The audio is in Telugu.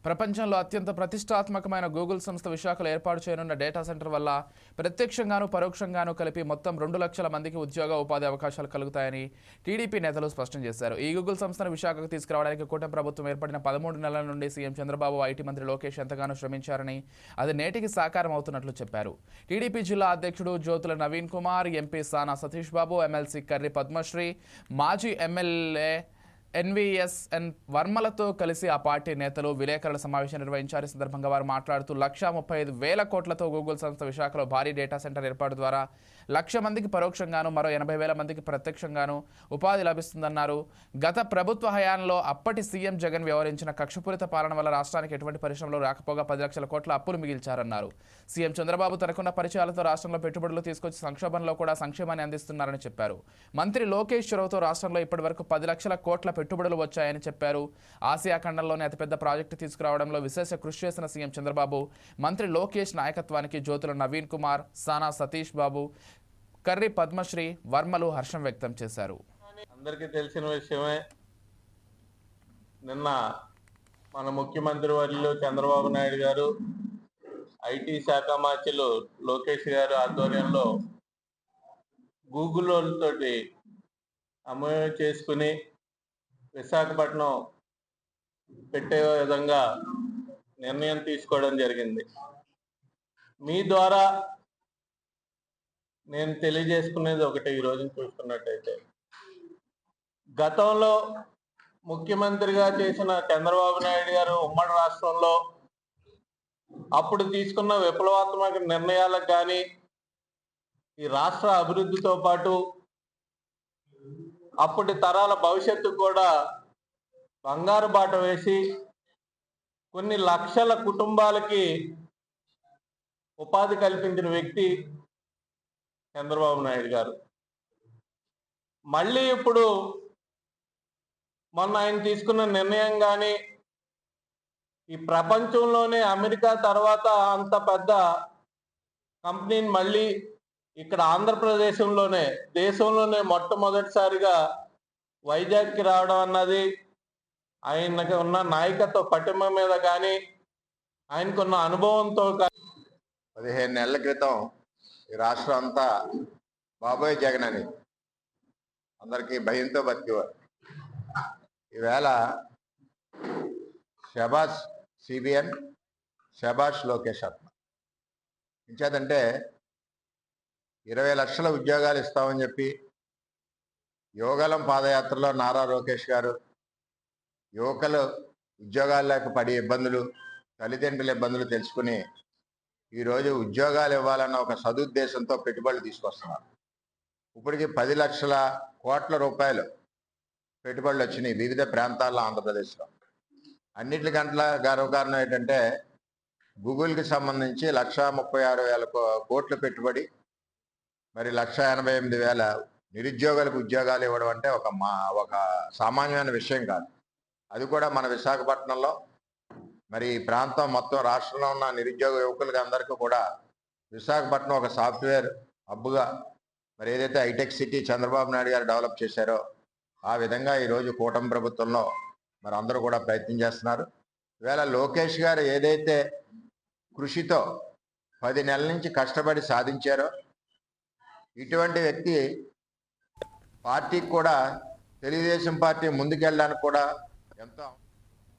ప్రపంచంలో అత్యంత ప్రతిష్టాత్మకమైన గూగుల్ సంస్థ విశాఖలో ఏర్పాటు చేయనున్న డేటా సెంటర్ వల్ల ప్రత్యక్షంగాను పరోక్షంగాను కలిపి మొత్తం 2 లక్షల మందికి ఉద్యోగ ఉపాధి అవకాశాలు కలుగుతాయని టీడీపీ నేతలు స్పష్టం చేశారు. ఈ గూగుల్ సంస్థను విశాఖకు తీసుకురావడానికి కూటమి ప్రభుత్వం ఏర్పడిన 13 నెలల నుండి సీఎం చంద్రబాబు, ఐటీ మంత్రి లోకేష్ ఎంతగానో శ్రమించారని, అది నేటికి సాకారం అవుతున్నట్లు చెప్పారు. టీడీపీ జిల్లా అధ్యక్షుడు జ్యోతుల నవీన్ కుమార్, ఎంపీ సానా సతీష్ బాబు, ఎమ్మెల్సీ కర్రి పద్మశ్రీ, మాజీ ఎమ్మెల్యే ఎన్వీఎస్ఎన్ వర్మలతో కలిసి ఆ పార్టీ నేతలు విలేకరుల సమావేశం నిర్వహించారు. ఈ సందర్భంగా వారు మాట్లాడుతూ 1,35,000 కోట్లతో గూగుల్ సంస్థ విశాఖలో భారీ డేటా సెంటర్ ఏర్పాటు ద్వారా 1,00,000 మందికి పరోక్షంగాను మరో 80,000 మందికి ప్రత్యక్షంగాను ఉపాధి లభిస్తుందన్నారు. గత ప్రభుత్వ హయాంలో అప్పటి సీఎం జగన్ వ్యవహరించిన కక్షపూరిత పాలన వల్ల రాష్ట్రానికి ఎటువంటి పరిశ్రమలు రాకపోగా 10 లక్షల కోట్ల అప్పులు మిగిల్చారన్నారు. సీఎం చంద్రబాబు తనకున్న పరిచయాలతో రాష్ట్రంలో పెట్టుబడులు తీసుకొచ్చి సంక్షోభంలో కూడా సంక్షేమాన్ని అందిస్తున్నారని చెప్పారు. మంత్రి లోకేష్ చొరవతో రాష్ట్రంలో ఇప్పటివరకు 10 లక్షల కోట్ల పెట్టుబడులు వచ్చాయని చెప్పారు. ఆసియా ఖండంలోనే అతిపెద్ద ప్రాజెక్టు తీసుకురావడంలో విశేష కృషి చేసిన సీఎం చంద్రబాబు, మంత్రి లోకేష్ నాయకత్వానికి జ్యోతుల నవీన్ కుమార్, సానా సతీష్ బాబు, కర్రి పద్మశ్రీ, వర్మలు హర్షం వ్యక్తం చేశారు. అందరికీ తెలిసిన విషయమే, నిన్న మన ముఖ్యమంత్రి వర్యులు చంద్రబాబు నాయుడు గారు, ఐటీ శాఖ మంత్రులు లోకేష్ గారు ఆధ్వర్యంలో గూగుల్ తోటి అమలు చేసుకుని విశాఖపట్నం పెట్టే విధంగా నిర్ణయం తీసుకోవడం జరిగింది. మీ ద్వారా నేను తెలియజేసుకునేది ఒకటి, ఈరోజు చూసుకున్నట్టయితే గతంలో ముఖ్యమంత్రిగా చేసిన చంద్రబాబు నాయుడు గారు ఉమ్మడి రాష్ట్రంలో అప్పుడు తీసుకున్న విప్లవాత్మక నిర్ణయాలకు కానీ ఈ రాష్ట్ర అభివృద్ధితో పాటు అప్పటి తరాల భవిష్యత్తు కూడా బంగారు బాట వేసి కొన్ని లక్షల కుటుంబాలకి ఉపాధి కల్పించిన వ్యక్తి చంద్రబాబు నాయుడు గారు. మళ్ళీ ఇప్పుడు మొన్న ఆయన తీసుకున్న నిర్ణయం కానీ ఈ ప్రపంచంలోనే అమెరికా తర్వాత అంత పెద్ద కంపెనీని మళ్ళీ ఇక్కడ ఆంధ్రప్రదేశంలోనే, దేశంలోనే మొట్టమొదటిసారిగా వైజాగ్కి రావడం అన్నది ఆయనకు ఉన్న నాయకత్వ పటిమ మీద కానీ ఆయనకున్న అనుభవంతో 15 నెలల క్రితం ఈ రాష్ట్రం అంతా బాబోయ్ జగన్ అని అందరికీ భయంతో బతికేవారు. ఈవేళ షబాష్ సిబిఎన్, షబాష్ లోకేష్ అత్మ ఇంచేదంటే 20 లక్షల ఉద్యోగాలు ఇస్తామని చెప్పి యువగలం పాదయాత్రలో నారా లోకేష్ గారు యువకులు ఉద్యోగాలు లేక పడే ఇబ్బందులు, తల్లిదండ్రుల ఇబ్బందులు తెలుసుకుని ఈరోజు ఉద్యోగాలు ఇవ్వాలన్న ఒక సదుద్దేశంతో పెట్టుబడులు తీసుకొస్తున్నారు. ఇప్పటికి 10 లక్షల కోట్ల రూపాయలు పెట్టుబడులు వచ్చినాయి వివిధ ప్రాంతాల్లో ఆంధ్రప్రదేశ్లో. అన్నిటికంటే గర్వకారణం ఏంటంటే గూగుల్కి సంబంధించి 1,36,000 కోట్ల పెట్టుబడి, మరి 1,88,000 నిరుద్యోగులకు ఉద్యోగాలు ఇవ్వడం అంటే ఒక సామాన్యమైన విషయం కాదు. అది కూడా మన విశాఖపట్నంలో, మరి ఈ ప్రాంతం మొత్తం రాష్ట్రంలో ఉన్న నిరుద్యోగ యువకులకి అందరికీ కూడా విశాఖపట్నం ఒక సాఫ్ట్వేర్ హబ్గా, మరి ఏదైతే హైటెక్ సిటీ చంద్రబాబు నాయుడు గారు డెవలప్ చేశారో ఆ విధంగా ఈరోజు కూటమి ప్రభుత్వంలో మరి అందరూ కూడా ప్రయత్నం చేస్తున్నారు. ఈవేళ లోకేష్ గారు ఏదైతే కృషితో 10 నెలల నుంచి కష్టపడి సాధించారో, ఇటువంటి వ్యక్తి పార్టీకి కూడా, తెలుగుదేశం పార్టీ ముందుకెళ్ళడానికి కూడా ఎంతో